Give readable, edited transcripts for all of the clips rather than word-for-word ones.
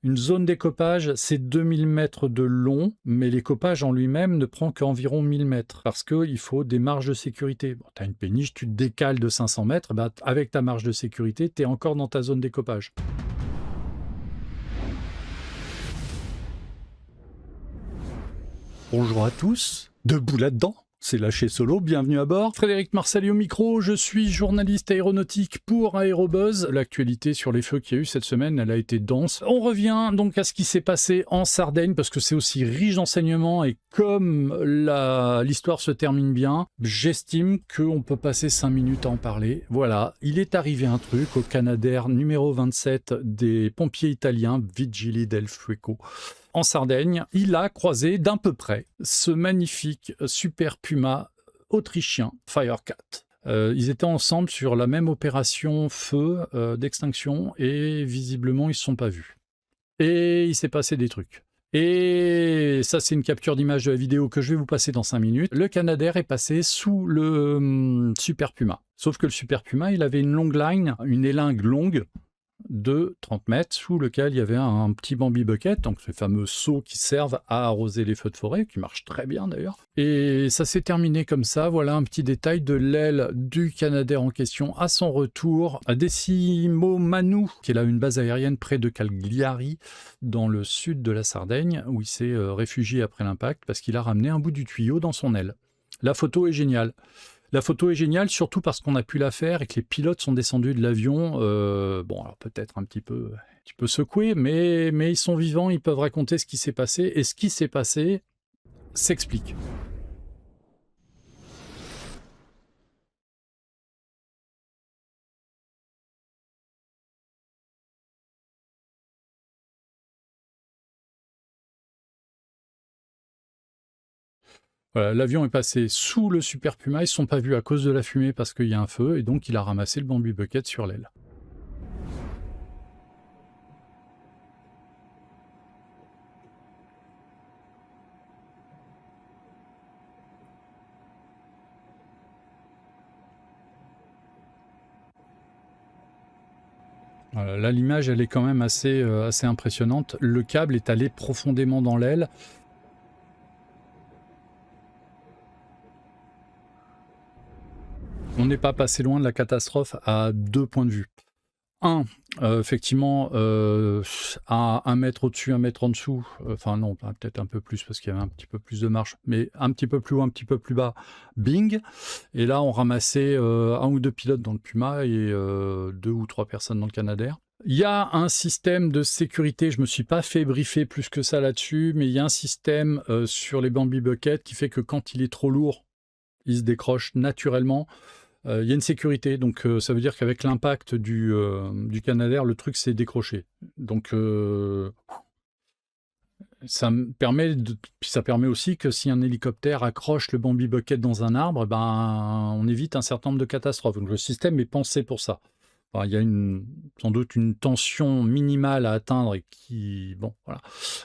Une zone d'écopage, c'est 2000 mètres de long, mais l'écopage en lui-même ne prend qu'environ 1000 mètres parce qu'il faut des marges de sécurité. Bon, tu as une péniche, tu te décales de 500 mètres, bah, avec ta marge de sécurité, tu es encore dans ta zone d'écopage. Bonjour à tous, debout là-dedans, c'est Lâché Solo, bienvenue à bord. Frédéric Marcelli au micro, je suis journaliste aéronautique pour Aérobuzz. L'actualité sur les feux qu'il y a eu cette semaine, elle a été dense. On revient donc à ce qui s'est passé en Sardaigne, parce que c'est aussi riche d'enseignements, et comme l'histoire se termine bien, j'estime qu'on peut passer 5 minutes à en parler. Voilà, il est arrivé un truc au Canadair numéro 27 des pompiers italiens, Vigili del Fuoco. En Sardaigne, il a croisé d'un peu près ce magnifique Super Puma autrichien Firecat. Ils étaient ensemble sur la même opération feu d'extinction et visiblement ils ne se sont pas vus. Et il s'est passé des trucs. Et ça, c'est une capture d'image de la vidéo que je vais vous passer dans 5 minutes. Le Canadair est passé sous le Super Puma. Sauf que le Super Puma, il avait une longue line, une élingue longue, de 30 mètres, sous lequel il y avait un petit Bambi Bucket, donc ces fameux seaux qui servent à arroser les feux de forêt, qui marchent très bien d'ailleurs. Et ça s'est terminé comme ça, voilà un petit détail de l'aile du Canadair en question à son retour à Decimo Manu, qui est là une base aérienne près de Cagliari, dans le sud de la Sardaigne, où il s'est réfugié après l'impact, parce qu'il a ramené un bout du tuyau dans son aile. La photo est géniale. La photo est géniale, surtout parce qu'on a pu la faire et que les pilotes sont descendus de l'avion. Bon, alors peut-être un petit peu secoués, mais ils sont vivants, ils peuvent raconter ce qui s'est passé. Et ce qui s'est passé s'explique. Voilà, l'avion est passé sous le Super Puma, ils ne se sont pas vus à cause de la fumée parce qu'il y a un feu, et donc il a ramassé le Bambi Bucket sur l'aile. Voilà, là, l'image, elle est quand même assez impressionnante. Le câble est allé profondément dans l'aile. On n'est pas passé loin de la catastrophe à 2 points de vue. Un, effectivement, à 1 mètre au-dessus, 1 mètre en dessous, enfin non, peut-être un peu plus parce qu'il y avait un petit peu plus de marche, mais un petit peu plus haut, un petit peu plus bas, bing. Et là, on ramassait 1 ou 2 pilotes dans le Puma et 2 ou 3 personnes dans le Canadair. Il y a un système de sécurité, je ne me suis pas fait briefer plus que ça là-dessus, mais il y a un système sur les Bambi Bucket qui fait que quand il est trop lourd, il se décroche naturellement. Il y a une sécurité, donc ça veut dire qu'avec l'impact du Canadair, le truc s'est décroché. Donc ça me permet puis ça permet aussi que si un hélicoptère accroche le Bambi Bucket dans un arbre, ben, on évite un certain nombre de catastrophes. Donc le système est pensé pour ça. Enfin, il y a sans doute une tension minimale à atteindre et qui... Bon, voilà.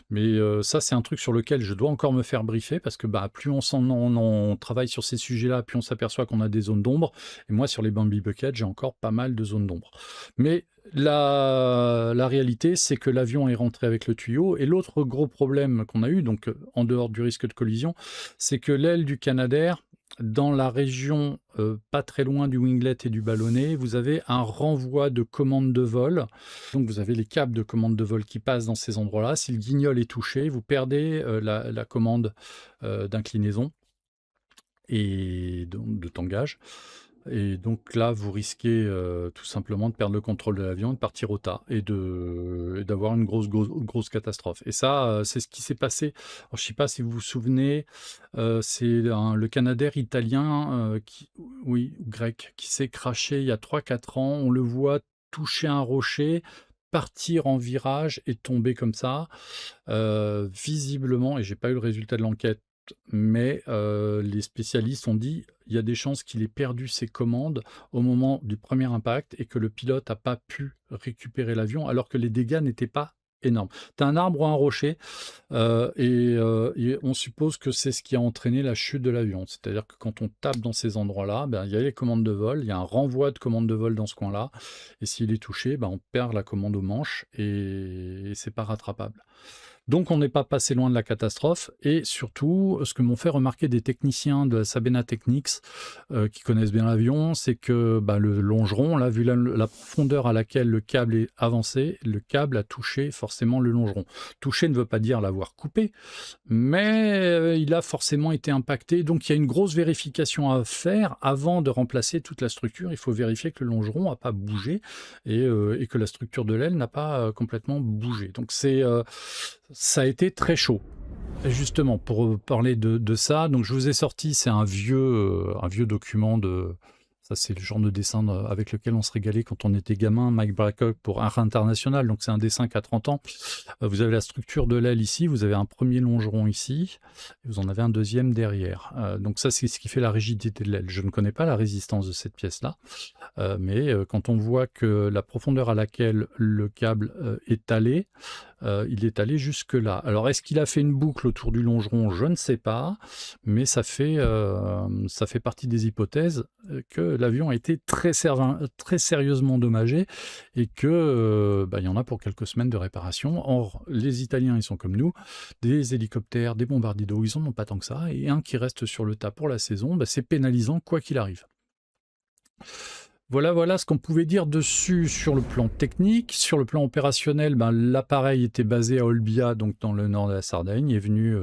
Mais ça, c'est un truc sur lequel je dois encore me faire briefer parce que bah, plus on travaille sur ces sujets-là, plus on s'aperçoit qu'on a des zones d'ombre. Et moi, sur les Bambi Buckets, j'ai encore pas mal de zones d'ombre. Mais la réalité, c'est que l'avion est rentré avec le tuyau. Et l'autre gros problème qu'on a eu, donc en dehors du risque de collision, c'est que l'aile du Canadair, dans la région pas très loin du winglet et du ballonnet, vous avez un renvoi de commande de vol. Donc vous avez les câbles de commande de vol qui passent dans ces endroits-là. Si le guignol est touché, vous perdez la commande d'inclinaison et de tangage. Et donc là, vous risquez tout simplement de perdre le contrôle de l'avion, de partir au tas et d'avoir une grosse catastrophe. Et ça, c'est ce qui s'est passé. Alors, je ne sais pas si vous vous souvenez, c'est le Canadair italien, ou grec, qui s'est crashé il y a 3-4 ans. On le voit toucher un rocher, partir en virage et tomber comme ça. Visiblement, et j'ai pas eu le résultat de l'enquête, mais les spécialistes ont dit il y a des chances qu'il ait perdu ses commandes au moment du premier impact et que le pilote n'a pas pu récupérer l'avion alors que les dégâts n'étaient pas énorme. Tu as un arbre ou un rocher, et on suppose que c'est ce qui a entraîné la chute de l'avion. C'est-à-dire que quand on tape dans ces endroits-là, ben, il y a les commandes de vol, il y a un renvoi de commandes de vol dans ce coin-là, et s'il est touché, ben, on perd la commande au manche, et c'est pas rattrapable. Donc on n'est pas passé loin de la catastrophe, et surtout, ce que m'ont fait remarquer des techniciens de la Sabena Technics qui connaissent bien l'avion, c'est que bah, le longeron, là, vu la profondeur à laquelle le câble est avancé, le câble a touché forcément le longeron. Toucher ne veut pas dire l'avoir coupé, mais il a forcément été impacté. Donc il y a une grosse vérification à faire avant de remplacer toute la structure. Il faut vérifier que le longeron n'a pas bougé et que la structure de l'aile n'a pas complètement bougé. Donc ça a été très chaud. Et justement, pour parler de ça, donc je vous ai sorti, c'est un vieux document de... Ça, c'est le genre de dessin avec lequel on se régalait quand on était gamin, Mike Bracock pour Art International, donc c'est un dessin qui a 30 ans. Vous avez la structure de l'aile ici, vous avez un premier longeron ici, et vous en avez un deuxième derrière. Donc ça, c'est ce qui fait la rigidité de l'aile. Je ne connais pas la résistance de cette pièce-là, mais quand on voit que la profondeur à laquelle le câble est allé, il est allé jusque-là. Alors, est-ce qu'il a fait une boucle autour du longeron? Je ne sais pas, mais ça fait partie des hypothèses que l'avion a été très sérieusement endommagé et que il y en a pour quelques semaines de réparation. Or, les Italiens, ils sont comme nous, des hélicoptères, des bombardiers d'eau, ils n'en ont pas tant que ça, et un qui reste sur le tas pour la saison, c'est pénalisant quoi qu'il arrive. Voilà ce qu'on pouvait dire dessus sur le plan technique. Sur le plan opérationnel, l'appareil était basé à Olbia, donc dans le nord de la Sardaigne. Il est venu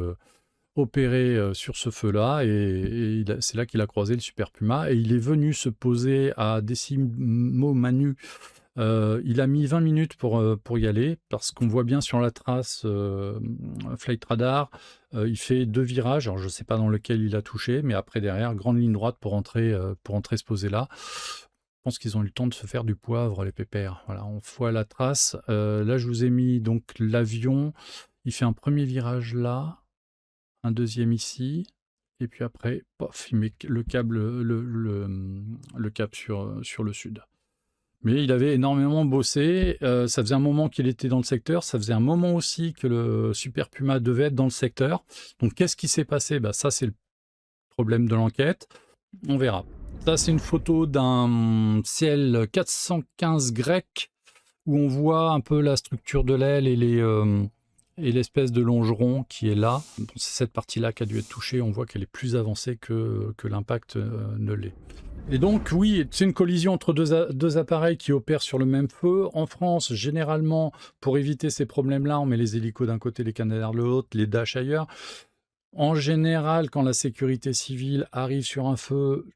opérer sur ce feu-là, et c'est là qu'il a croisé le Super Puma, et il est venu se poser à Decimo Manu. Il a mis 20 minutes pour y aller, parce qu'on voit bien sur la trace Flight Radar, il fait 2 virages, alors je ne sais pas dans lequel il a touché, mais après derrière, grande ligne droite pour entrer se poser là. Je pense qu'ils ont eu le temps de se faire du poivre, les pépères. Voilà, on voit la trace. Là, je vous ai mis donc l'avion. Il fait un premier virage là, un deuxième ici, et puis après, pof, il met le câble, le cap sur le sud. Mais il avait énormément bossé. Ça faisait un moment qu'il était dans le secteur. Ça faisait un moment aussi que le Super Puma devait être dans le secteur. Donc, qu'est-ce qui s'est passé? Ça, c'est le problème de l'enquête. On verra. Ça, c'est une photo d'un ciel 415 grec où on voit un peu la structure de l'aile et l'espèce de longeron qui est là. Bon, c'est cette partie-là qui a dû être touchée. On voit qu'elle est plus avancée que l'impact ne l'est. Et donc, oui, c'est une collision entre deux appareils qui opèrent sur le même feu. En France, généralement, pour éviter ces problèmes-là, on met les hélicos d'un côté, les Canadair de l'autre, les Dash ailleurs. En général, quand la sécurité civile arrive sur un feu,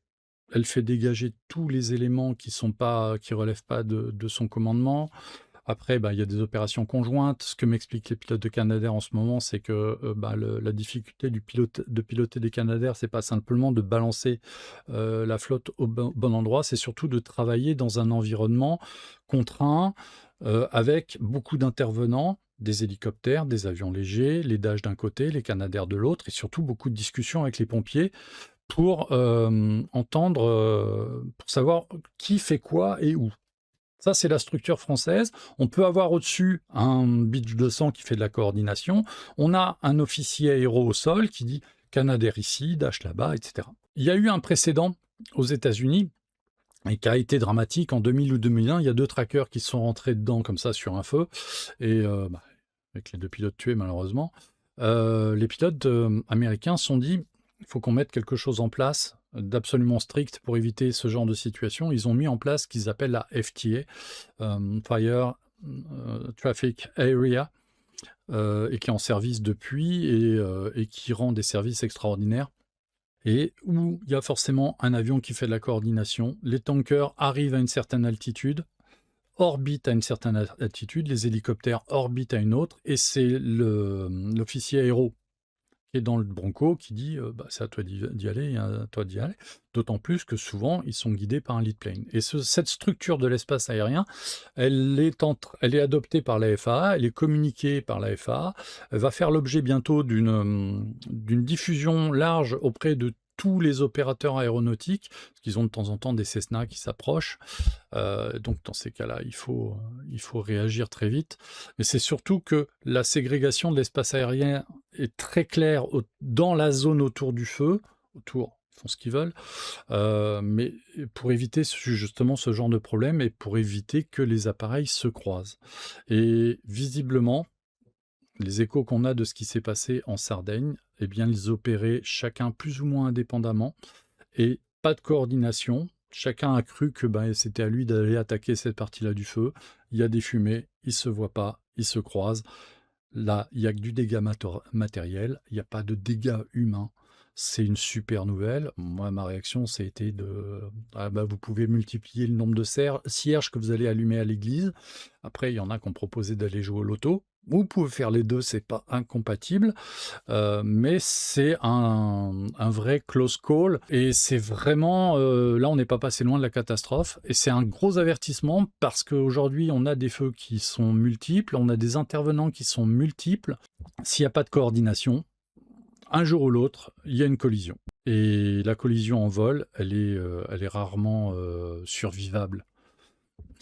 elle fait dégager tous les éléments qui relèvent pas de son commandement. Après, il y a des opérations conjointes. Ce que m'expliquent les pilotes de Canadair en ce moment, c'est que la difficulté de piloter des Canadair, c'est pas simplement de balancer la flotte au bon endroit, c'est surtout de travailler dans un environnement contraint, avec beaucoup d'intervenants, des hélicoptères, des avions légers, les Dash d'un côté, les Canadair de l'autre, et surtout beaucoup de discussions avec les pompiers pour entendre, pour savoir qui fait quoi et où. Ça, c'est la structure française. On peut avoir au-dessus un Beech 200 qui fait de la coordination. On a un officier aéro au sol qui dit Canadair ici, Dash là-bas, etc. Il y a eu un précédent aux États-Unis et qui a été dramatique en 2000 ou 2001. Il y a 2 trackers qui sont rentrés dedans comme ça sur un feu, et avec les 2 pilotes tués malheureusement. Les pilotes américains se sont dit il faut qu'on mette quelque chose en place d'absolument strict pour éviter ce genre de situation. Ils ont mis en place ce qu'ils appellent la FTA, Fire Traffic Area, et qui est en service depuis et qui rend des services extraordinaires. Et où il y a forcément un avion qui fait de la coordination. Les tankers arrivent à une certaine altitude, orbitent à une certaine altitude, les hélicoptères orbitent à une autre, et c'est l'officier aéro qui est dans le Bronco, qui dit c'est à toi d'y aller, à toi d'y aller, d'autant plus que souvent ils sont guidés par un lead plane. Et cette structure de l'espace aérien, elle est adoptée par la FAA, elle est communiquée par la FAA, elle va faire l'objet bientôt d'une diffusion large auprès de tous les opérateurs aéronautiques, parce qu'ils ont de temps en temps des Cessna qui s'approchent. Donc dans ces cas-là, il faut réagir très vite. Mais c'est surtout que la ségrégation de l'espace aérien est très claire dans la zone autour du feu, autour, ils font ce qu'ils veulent, mais pour éviter justement ce genre de problème et pour éviter que les appareils se croisent. Et visiblement, les échos qu'on a de ce qui s'est passé en Sardaigne, eh bien, ils opéraient chacun plus ou moins indépendamment et pas de coordination. Chacun a cru que c'était à lui d'aller attaquer cette partie-là du feu. Il y a des fumées, ils ne se voient pas, ils se croisent. Là, il n'y a que du dégât matériel, il n'y a pas de dégâts humains. C'est une super nouvelle. Moi, ma réaction, ça a été de vous pouvez multiplier le nombre de cierges que vous allez allumer à l'église. Après, il y en a qui ont proposé d'aller jouer au loto. Vous pouvez faire les deux, c'est pas incompatible, mais c'est un vrai close call et c'est vraiment, là on n'est pas passé loin de la catastrophe et c'est un gros avertissement parce qu'aujourd'hui on a des feux qui sont multiples, on a des intervenants qui sont multiples. S'il n'y a pas de coordination, un jour ou l'autre, il y a une collision. Et la collision en vol, elle est rarement survivable.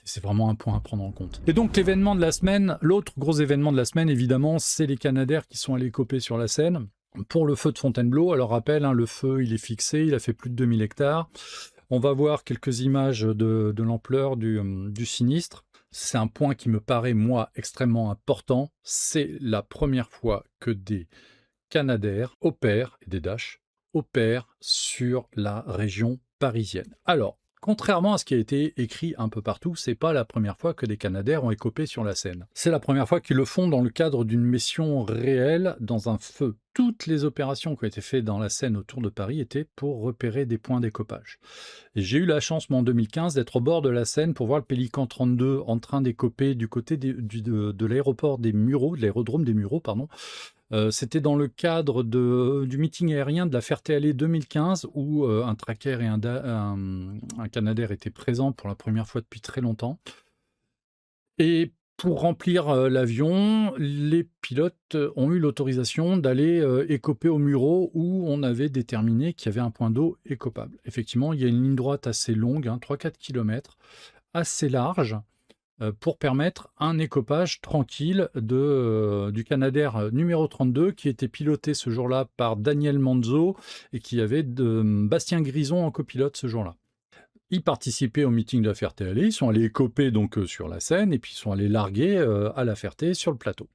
C'est vraiment un point à prendre en compte. Et donc l'événement de la semaine, l'autre gros événement de la semaine, évidemment, c'est les Canadair qui sont allés coper sur la Seine pour le feu de Fontainebleau. Alors rappel, le feu, il est fixé, il a fait plus de 2000 hectares. On va voir quelques images de l'ampleur du sinistre. C'est un point qui me paraît, moi, extrêmement important. C'est la première fois que des Canadair opèrent, et des Dash, opèrent sur la région parisienne. Alors, contrairement à ce qui a été écrit un peu partout, c'est pas la première fois que des Canadair ont écopé sur la Seine. C'est la première fois qu'ils le font dans le cadre d'une mission réelle dans un feu. Toutes les opérations qui ont été faites dans la Seine autour de Paris étaient pour repérer des points d'écopage. Et j'ai eu la chance, moi, en 2015, d'être au bord de la Seine pour voir le Pélican 32 en train d'écoper du côté de l'aéroport des Mureaux, de l'aérodrome des Mureaux, pardon. C'était dans le cadre du meeting aérien de la Ferté-Alais 2015 où un Tracker et un Canadair étaient présents pour la première fois depuis très longtemps. Et pour remplir l'avion, les pilotes ont eu l'autorisation d'aller écoper au Mureaux où on avait déterminé qu'il y avait un point d'eau écopable. Effectivement, il y a une ligne droite assez longue, 3-4 km, assez large, pour permettre un écopage tranquille du Canadair numéro 32 qui était piloté ce jour-là par Daniel Manzo et qui avait Bastien Grison en copilote ce jour-là. Ils participaient au meeting de la Ferté-Alais, ils sont allés écoper donc sur la Seine et puis ils sont allés larguer à la Ferté sur le plateau.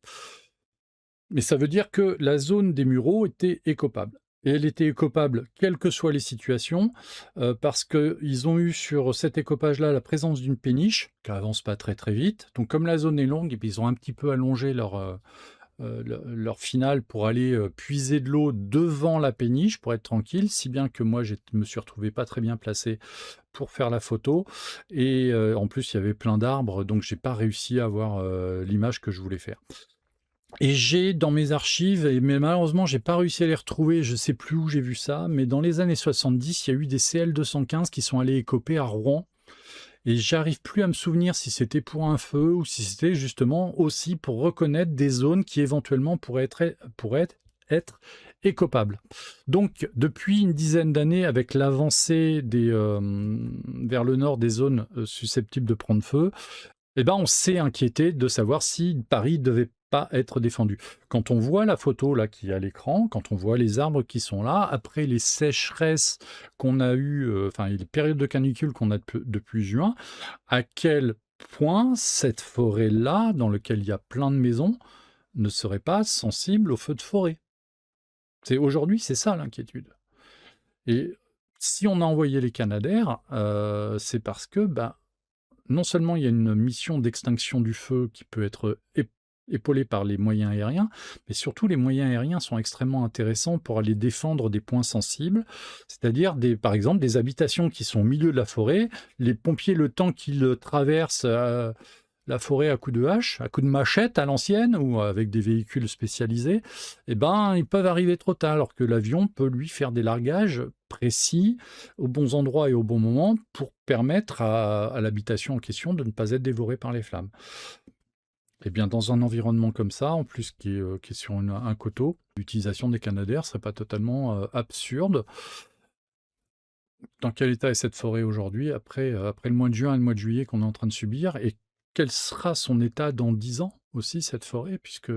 Mais ça veut dire que la zone des Mureaux était écopable. Et elle était écopable quelles que soient les situations, parce qu'ils ont eu sur cet écopage-là la présence d'une péniche, qui avance pas très très vite. Donc comme la zone est longue, et puis ils ont un petit peu allongé leur finale pour aller puiser de l'eau devant la péniche, pour être tranquille, si bien que moi je me suis retrouvé pas très bien placé pour faire la photo. Et en plus il y avait plein d'arbres, donc j'ai pas réussi à avoir l'image que je voulais faire. Et j'ai dans mes archives, mais malheureusement, j'ai pas réussi à les retrouver, je sais plus où j'ai vu ça, mais dans les années 70, il y a eu des CL-215 qui sont allés écoper à Rouen. Et j'arrive plus à me souvenir si c'était pour un feu ou si c'était justement aussi pour reconnaître des zones qui éventuellement pourraient être écopables. Donc, depuis une dizaine d'années, avec l'avancée vers le nord des zones susceptibles de prendre feu, on s'est inquiété de savoir si Paris devait pas être défendu. Quand on voit la photo là qui est à l'écran, quand on voit les arbres qui sont là, après les sécheresses qu'on a eues, les périodes de canicule qu'on a depuis juin, à quel point cette forêt-là, dans laquelle il y a plein de maisons, ne serait pas sensible aux feux de forêt. Aujourd'hui, c'est ça l'inquiétude. Et si on a envoyé les Canadair, c'est parce que non seulement il y a une mission d'extinction du feu qui peut être épaulée par les moyens aériens, mais surtout les moyens aériens sont extrêmement intéressants pour aller défendre des points sensibles, c'est-à-dire par exemple des habitations qui sont au milieu de la forêt. Les pompiers, le temps qu'ils traversent la forêt à coups de hache, à coups de machette à l'ancienne ou avec des véhicules spécialisés, ils peuvent arriver trop tard, alors que l'avion peut lui faire des largages précis, aux bons endroits et au bon moment, pour permettre à l'habitation en question de ne pas être dévorée par les flammes. Dans un environnement comme ça, en plus qui est sur un coteau, l'utilisation des Canadair ne serait pas totalement absurde. Dans quel état est cette forêt aujourd'hui, après le mois de juin et le mois de juillet qu'on est en train de subir? Et quel sera son état dans 10 ans aussi, cette forêt? Puisque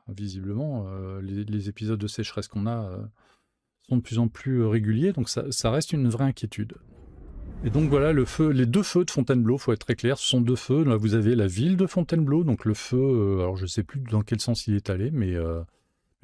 visiblement, les épisodes de sécheresse qu'on a sont de plus en plus réguliers, donc ça reste une vraie inquiétude. Et donc voilà, les deux feux de Fontainebleau, faut être très clair, ce sont deux feux. Là, vous avez la ville de Fontainebleau, donc le feu, alors je ne sais plus dans quel sens il est allé, mais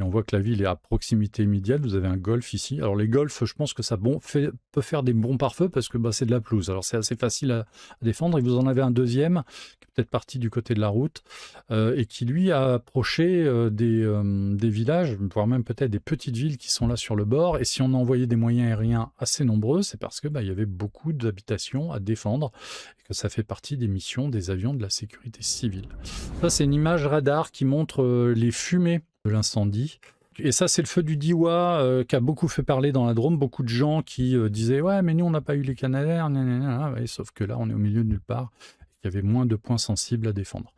on voit que la ville est à proximité immédiate. Vous avez un golf ici. Alors les golfs, je pense que ça peut faire des bons pare-feux parce que c'est de la pelouse. Alors c'est assez facile à défendre. Et vous en avez un deuxième qui est peut-être parti du côté de la route et qui lui a approché des villages, voire même peut-être des petites villes qui sont là sur le bord. Et si on a envoyé des moyens aériens assez nombreux, c'est parce que il y avait beaucoup d'habitations à défendre et que ça fait partie des missions des avions de la sécurité civile. Ça, c'est une image radar qui montre les fumées de l'incendie. Et ça, c'est le feu du Diois qui a beaucoup fait parler dans la Drôme. Beaucoup de gens qui disaient « Ouais, mais nous, on n'a pas eu les Canadair. » Ouais, sauf que là, on est au milieu de nulle part. Il y avait moins de points sensibles à défendre.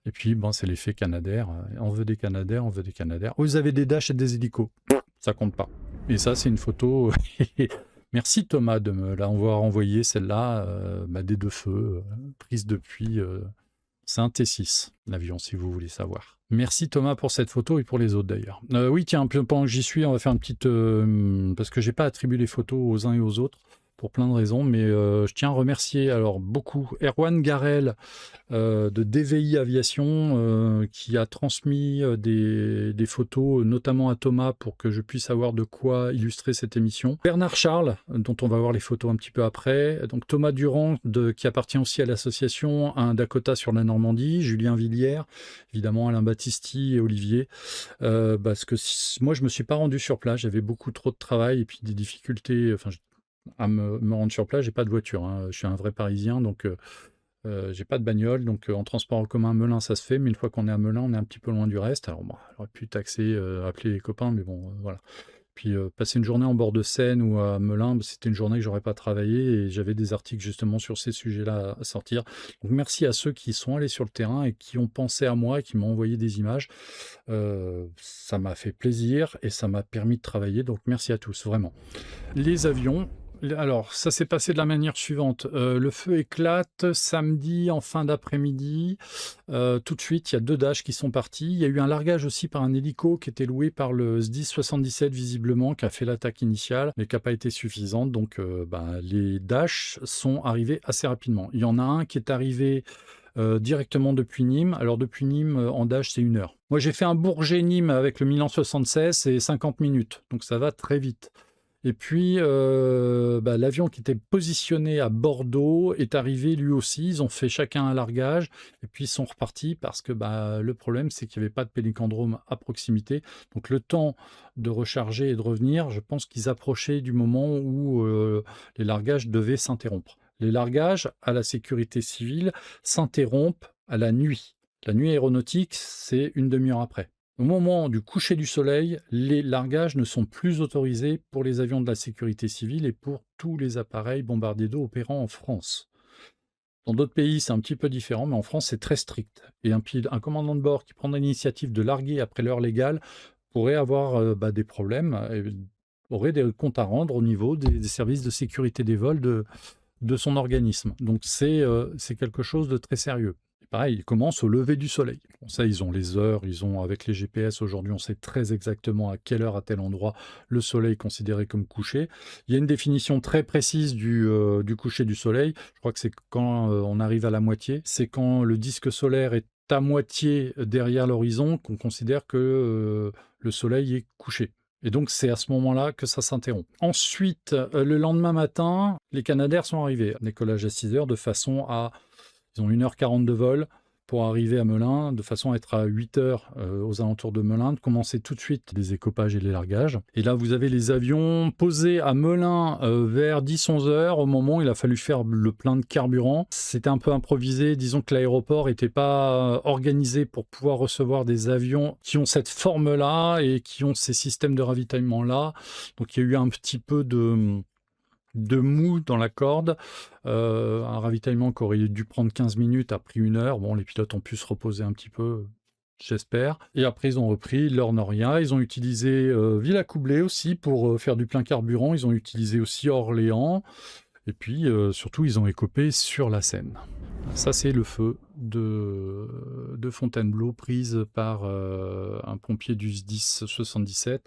Et puis, c'est l'effet Canadair. On veut des Canadair, on veut des Canadair. Vous avez des Dash et des hélicos. Ça compte pas. Et ça, c'est une photo... Merci Thomas de me l'avoir envoyé, celle-là, des deux feux, prise depuis... C'est un T6, l'avion, si vous voulez savoir. Merci Thomas pour cette photo et pour les autres d'ailleurs. Oui, tiens, pendant que j'y suis, on va faire une petite... parce que j'ai pas attribué les photos aux uns et aux autres, pour plein de raisons, mais je tiens à remercier alors beaucoup Erwan Garel de DVI Aviation qui a transmis des photos, notamment à Thomas, pour que je puisse avoir de quoi illustrer cette émission. Bernard Charles, dont on va voir les photos un petit peu après. Donc Thomas Durand, qui appartient aussi à l'association Un Dakota sur la Normandie. Julien Villiers, évidemment Alain Battisti et Olivier. Parce que moi, je me suis pas rendu sur place. J'avais beaucoup trop de travail et puis des difficultés à me rendre sur place. J'ai pas de voiture. Hein. Je suis un vrai Parisien, donc... j'ai pas de bagnole, donc en transport en commun, Melun, ça se fait, mais une fois qu'on est à Melun, on est un petit peu loin du reste. Alors, j'aurais pu taxer, appeler les copains, mais bon, voilà. Puis passer une journée en bord de Seine ou à Melun, c'était une journée que j'aurais pas travaillé et j'avais des articles justement sur ces sujets-là à sortir. Donc merci à ceux qui sont allés sur le terrain et qui ont pensé à moi et qui m'ont envoyé des images. Ça m'a fait plaisir et ça m'a permis de travailler, donc merci à tous, vraiment. Les avions... Alors, ça s'est passé de la manière suivante. Le feu éclate samedi en fin d'après-midi. Tout de suite, il y a 2 Dash qui sont partis. Il y a eu un largage aussi par un hélico qui était loué par le SDIS 77 visiblement, qui a fait l'attaque initiale, mais qui n'a pas été suffisante. Donc, les Dash sont arrivés assez rapidement. Il y en a un qui est arrivé directement depuis Nîmes. Alors, depuis Nîmes, en Dash, c'est 1 heure. Moi, j'ai fait un Bourget-Nîmes avec le Milan 76, c'est 50 minutes. Donc, ça va très vite. Et puis, l'avion qui était positionné à Bordeaux est arrivé lui aussi. Ils ont fait chacun un largage et puis ils sont repartis parce que le problème, c'est qu'il n'y avait pas de pélicandrome à proximité. Donc, le temps de recharger et de revenir, je pense qu'ils approchaient du moment où les largages devaient s'interrompre. Les largages à la sécurité civile s'interrompent à la nuit. La nuit aéronautique, c'est une demi-heure après. Au moment du coucher du soleil, les largages ne sont plus autorisés pour les avions de la sécurité civile et pour tous les appareils bombardiers d'eau opérant en France. Dans d'autres pays, c'est un petit peu différent, mais en France, c'est très strict. Et un commandant de bord qui prendrait l'initiative de larguer après l'heure légale pourrait avoir des problèmes, aurait des comptes à rendre au niveau des services de sécurité des vols de son organisme. Donc c'est quelque chose de très sérieux. Pareil, ils commencent au lever du soleil. Bon, ça, ils ont les heures, avec les GPS aujourd'hui, on sait très exactement à quelle heure, à tel endroit, le soleil est considéré comme couché. Il y a une définition très précise du coucher du soleil. Je crois que c'est quand on arrive à la moitié. C'est quand le disque solaire est à moitié derrière l'horizon qu'on considère que le soleil est couché. Et donc, c'est à ce moment-là que ça s'interrompt. Ensuite, le lendemain matin, les Canadair sont arrivés. Décollage à 6 heures de façon à... Ils ont 1h40 de vol pour arriver à Melun, de façon à être à 8h aux alentours de Melun, de commencer tout de suite les écopages et les largages. Et là, vous avez les avions posés à Melun vers 10-11 heures, au moment où il a fallu faire le plein de carburant. C'était un peu improvisé, disons que l'aéroport n'était pas organisé pour pouvoir recevoir des avions qui ont cette forme-là et qui ont ces systèmes de ravitaillement-là. Donc il y a eu un petit peu de mou dans la corde, un ravitaillement qui aurait dû prendre 15 minutes a pris 1 heure. Bon, les pilotes ont pu se reposer un petit peu, j'espère. Et après, ils ont repris l'Ornoria. Ils ont utilisé Villacoublay aussi pour faire du plein carburant. Ils ont utilisé aussi Orléans. Et puis, surtout, ils ont écopé sur la Seine. Ça, c'est le feu de Fontainebleau prise par un pompier du SDIS 77.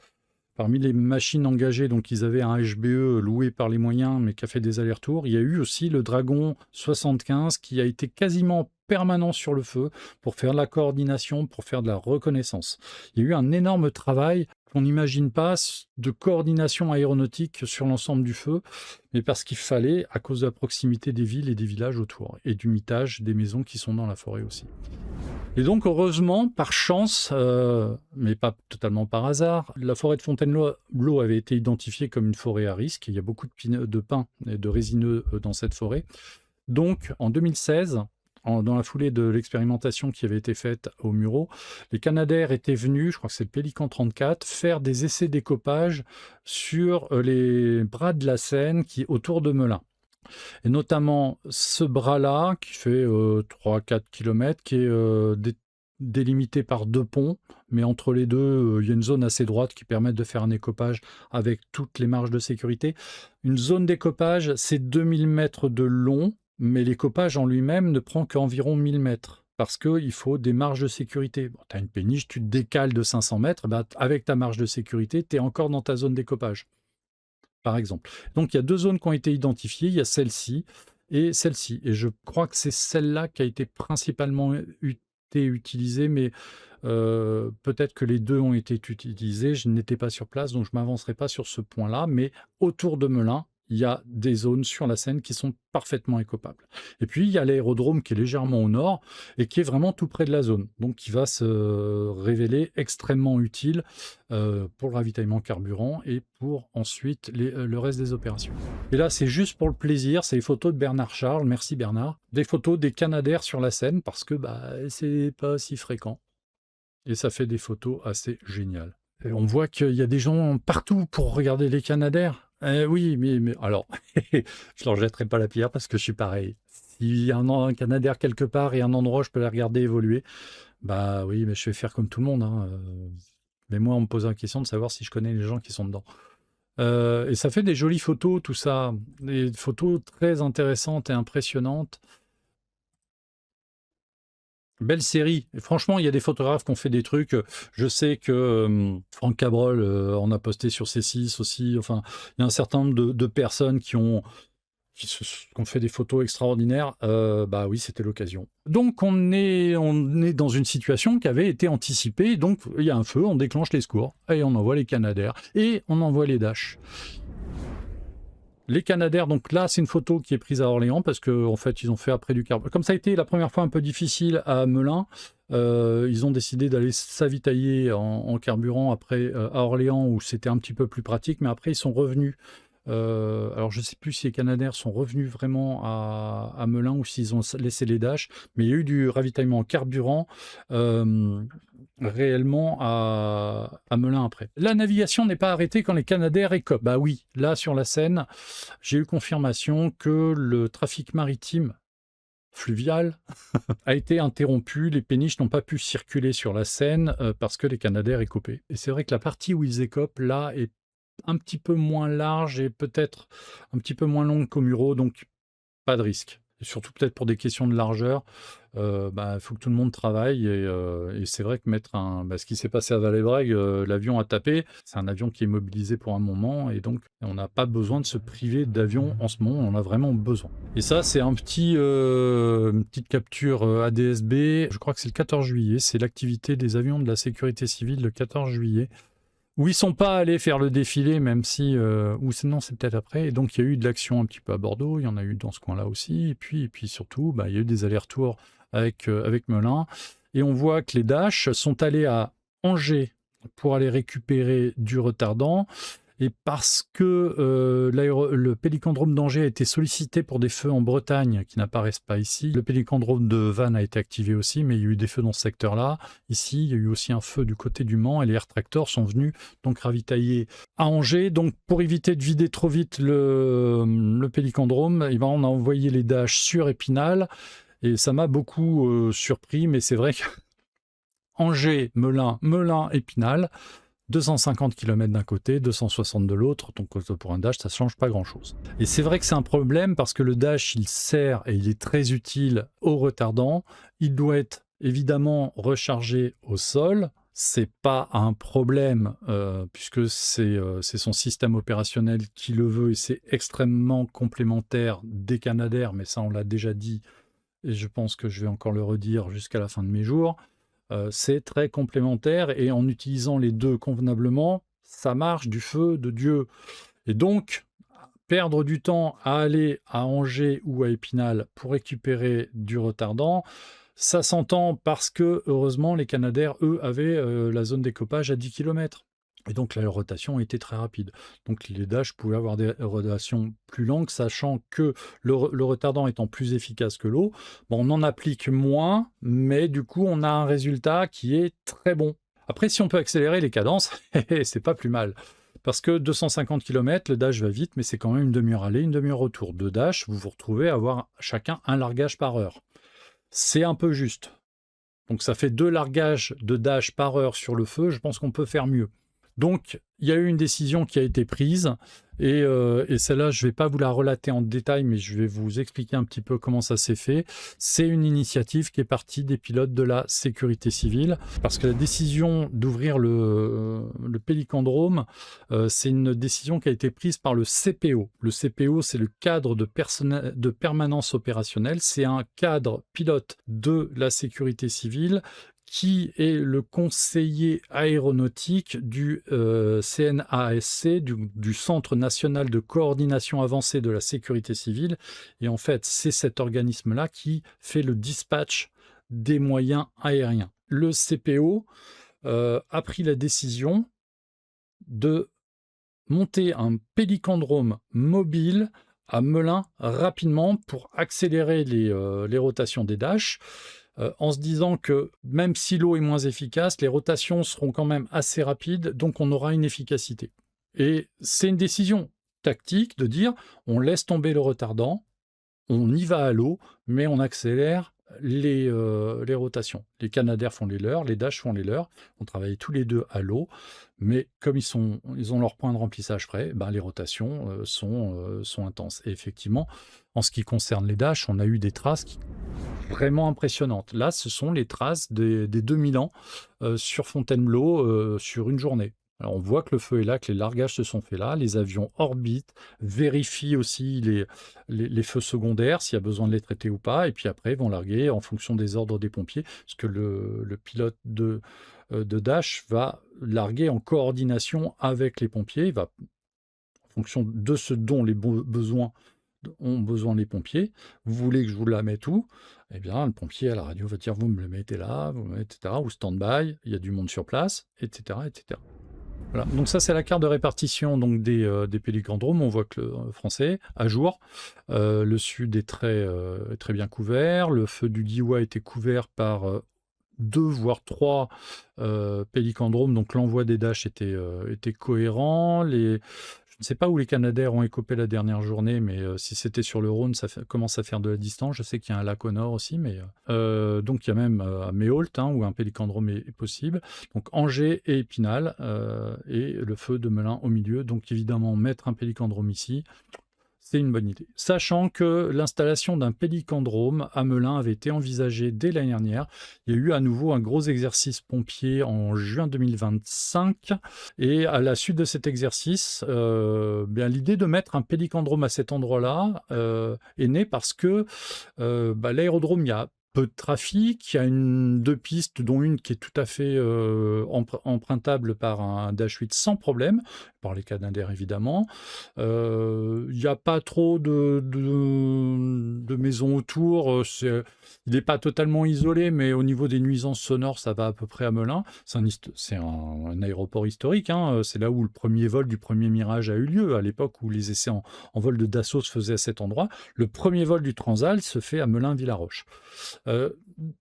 Parmi les machines engagées, donc ils avaient un HBE loué par les moyens, mais qui a fait des allers-retours. Il y a eu aussi le Dragon 75 qui a été quasiment permanent sur le feu pour faire de la coordination, pour faire de la reconnaissance. Il y a eu un énorme travail qu'on n'imagine pas de coordination aéronautique sur l'ensemble du feu, mais parce qu'il fallait, à cause de la proximité des villes et des villages autour, et du mitage des maisons qui sont dans la forêt aussi. Et donc, heureusement, par chance, mais pas totalement par hasard, la forêt de Fontainebleau avait été identifiée comme une forêt à risque. Il y a beaucoup de pins et de résineux dans cette forêt. Donc, en 2016, dans la foulée de l'expérimentation qui avait été faite au Mureaux, les Canadair étaient venus, je crois que c'est le Pélican 34, faire des essais d'écopage sur les bras de la Seine autour de Melun. Et notamment ce bras-là, qui fait 3-4 km, qui est délimité par 2 ponts, mais entre les deux, il y a une zone assez droite qui permet de faire un écopage avec toutes les marges de sécurité. Une zone d'écopage, c'est 2000 mètres de long, mais l'écopage en lui-même ne prend qu'environ 1000 mètres. Parce qu'il faut des marges de sécurité. Bon, tu as une péniche, tu te décales de 500 mètres, avec ta marge de sécurité, tu es encore dans ta zone d'écopage, par exemple. Donc il y a 2 zones qui ont été identifiées, il y a celle-ci et celle-ci. Et je crois que c'est celle-là qui a été principalement utilisée, mais peut-être que les 2 ont été utilisés. Je n'étais pas sur place, donc je ne m'avancerai pas sur ce point-là, mais autour de Melun, il y a des zones sur la Seine qui sont parfaitement écopables. Et puis, il y a l'aérodrome qui est légèrement au nord et qui est vraiment tout près de la zone, donc qui va se révéler extrêmement utile pour le ravitaillement carburant et pour ensuite le reste des opérations. Et là, c'est juste pour le plaisir, c'est les photos de Bernard Charles, merci Bernard, des photos des Canadair sur la Seine, parce que c'est pas si fréquent. Et ça fait des photos assez géniales. Et on voit qu'il y a des gens partout pour regarder les Canadair. Oui, mais alors, je leur jetterai pas la pierre parce que je suis pareil. S'il y a un Canadair quelque part et un endroit où je peux les regarder évoluer, bah oui, mais je vais faire comme tout le monde, hein. Mais moi, on me pose la question de savoir si je connais les gens qui sont dedans. Et ça fait des jolies photos, tout ça. Des photos très intéressantes et impressionnantes. Belle série. Et franchement, il y a des photographes qui ont fait des trucs. Je sais que Franck Cabrol en a posté sur C6 aussi. Enfin, il y a un certain nombre de personnes qui ont fait des photos extraordinaires. Bah oui, c'était l'occasion. Donc, on est dans une situation qui avait été anticipée. Donc, il y a un feu, on déclenche les secours et on envoie les Canadair et on envoie les Dash. Les Canadair, donc là, c'est une photo qui est prise à Orléans parce qu'en fait, ils ont fait après du carburant. Comme ça a été la première fois un peu difficile à Melun, ils ont décidé d'aller s'avitailler en carburant après à Orléans où c'était un petit peu plus pratique, mais après, ils sont revenus. Alors, je ne sais plus si les Canadair sont revenus vraiment à Melun ou s'ils ont laissé les Dash, mais il y a eu du ravitaillement en carburant réellement à Melun après. La navigation n'est pas arrêtée quand les Canadair écopent. Bah oui, là sur la Seine, j'ai eu confirmation que le trafic maritime fluvial a été interrompu. Les péniches n'ont pas pu circuler sur la Seine parce que les Canadair écopaient. Et c'est vrai que la partie où ils écopent là est un petit peu moins large et peut-être un petit peu moins longue qu'au Mureaux, donc pas de risque. Et surtout peut-être pour des questions de largeur, faut que tout le monde travaille et c'est vrai que ce qui s'est passé à Vallée-Brègue, l'avion a tapé, c'est un avion qui est mobilisé pour un moment et donc on n'a pas besoin de se priver d'avion en ce moment, on en a vraiment besoin. Et ça c'est une petite capture ADSB, je crois que c'est le 14 juillet, c'est l'activité des avions de la sécurité civile le 14 juillet. Où ils ne sont pas allés faire le défilé, même si... ou sinon, c'est peut-être après. Et donc, il y a eu de l'action un petit peu à Bordeaux. Il y en a eu dans ce coin-là aussi. Et puis surtout, il y a eu des allers-retours avec Melun. Et on voit que les Dash sont allés à Angers pour aller récupérer du retardant. Et parce que le pélicandrome d'Angers a été sollicité pour des feux en Bretagne qui n'apparaissent pas ici, le pélicandrome de Vannes a été activé aussi, mais il y a eu des feux dans ce secteur-là. Ici, il y a eu aussi un feu du côté du Mans et les Air Tractors sont venus donc ravitailler à Angers. Donc pour éviter de vider trop vite le pélicandrome, on a envoyé les Dash sur Épinal et ça m'a beaucoup surpris, mais c'est vrai que Angers, Melun, Melun, Épinal, 250 km d'un côté, 260 de l'autre, donc pour un dash, ça ne change pas grand-chose. Et c'est vrai que c'est un problème parce que le dash, il sert et il est très utile aux retardants. Il doit être évidemment rechargé au sol. C'est pas un problème puisque c'est son système opérationnel qui le veut et c'est extrêmement complémentaire des Canadair, mais ça on l'a déjà dit et je pense que je vais encore le redire jusqu'à la fin de mes jours. C'est très complémentaire et en utilisant les deux convenablement, ça marche du feu de Dieu. Et donc, perdre du temps à aller à Angers ou à Épinal pour récupérer du retardant, ça s'entend parce que, heureusement, les Canadair, eux, avaient la zone d'écopage à 10 km. Et donc, la rotation était très rapide. Donc, les Dash pouvaient avoir des rotations plus longues, sachant que le retardant étant plus efficace que l'eau, bon, on en applique moins, mais du coup, on a un résultat qui est très bon. Après, si on peut accélérer les cadences, c'est pas plus mal. Parce que 250 km, le dash va vite, mais c'est quand même une demi-heure aller, une demi-heure retour. De dash, vous vous retrouvez à avoir chacun un largage par heure. C'est un peu juste. Donc ça fait 2 largages de dash par heure sur le feu, je pense qu'on peut faire mieux. Donc, il y a eu une décision qui a été prise, et celle-là, je ne vais pas vous la relater en détail, mais je vais vous expliquer un petit peu comment ça s'est fait. C'est une initiative qui est partie des pilotes de la sécurité civile, parce que la décision d'ouvrir le Pélicandrome, c'est une décision qui a été prise par le CPO. Le CPO, c'est le cadre de permanence opérationnelle, c'est un cadre pilote de la sécurité civile qui est le conseiller aéronautique du CNASC, du Centre national de coordination avancée de la sécurité civile. Et en fait, c'est cet organisme-là qui fait le dispatch des moyens aériens. Le CPO a pris la décision de monter un pélicandrome mobile à Melun rapidement pour accélérer les rotations des Dash. En se disant que même si l'eau est moins efficace, les rotations seront quand même assez rapides, donc on aura une efficacité. Et c'est une décision tactique de dire on laisse tomber le retardant, on y va à l'eau, mais on accélère les rotations. Les Canadair font les leurs, les Dash font les leurs, on travaille tous les deux à l'eau, mais comme ils ont leur point de remplissage prêt, ben les rotations sont intenses. Et effectivement, en ce qui concerne les Dash, on a eu des traces vraiment impressionnantes. Là, ce sont les traces des 2000 ans sur Fontainebleau sur une journée. Alors, on voit que le feu est là, que les largages se sont faits là, les avions orbitent, vérifient aussi les feux secondaires, s'il y a besoin de les traiter ou pas, et puis après, ils vont larguer en fonction des ordres des pompiers, parce que le pilote de Dash va larguer en coordination avec les pompiers, il va, en fonction de ce dont les besoins ont besoin les pompiers, vous voulez que je vous la mette où? Eh bien, le pompier à la radio va dire, vous me le mettez là, vous me mettez, etc., ou stand-by, il y a du monde sur place, etc., etc. Voilà. Donc ça, c'est la carte de répartition donc, des pélicandromes. On voit que le français, à jour, le sud est très bien couvert. Le feu du Diois était couvert par 2 voire 3 pélicandromes. Donc l'envoi des Dash était cohérent. Je ne sais pas où les Canadair ont écopé la dernière journée, mais si c'était sur le Rhône, ça commence à faire de la distance. Je sais qu'il y a un lac au nord aussi, mais donc il y a même à Méault, où un pélicandrome est possible. Donc Angers et Épinal, et le feu de Melun au milieu. Donc évidemment, mettre un pélicandrome ici, c'est une bonne idée. Sachant que l'installation d'un pélicandrome à Melun avait été envisagée dès l'année dernière. Il y a eu à nouveau un gros exercice pompier en juin 2025. Et à la suite de cet exercice, l'idée de mettre un pélicandrome à cet endroit-là est née parce que l'aérodrome, il y a peu de trafic, il y a 2 pistes, dont une qui est tout à fait empruntable par un Dash 8 sans problème, par les Canadair évidemment. Il n'y a pas trop de maisons autour, il n'est pas totalement isolé, mais au niveau des nuisances sonores, ça va à peu près à Melun. C'est un aéroport historique, c'est là où le premier vol du premier Mirage a eu lieu, à l'époque où les essais en vol de Dassault se faisaient à cet endroit. Le premier vol du Transal se fait à Melun-Villaroche.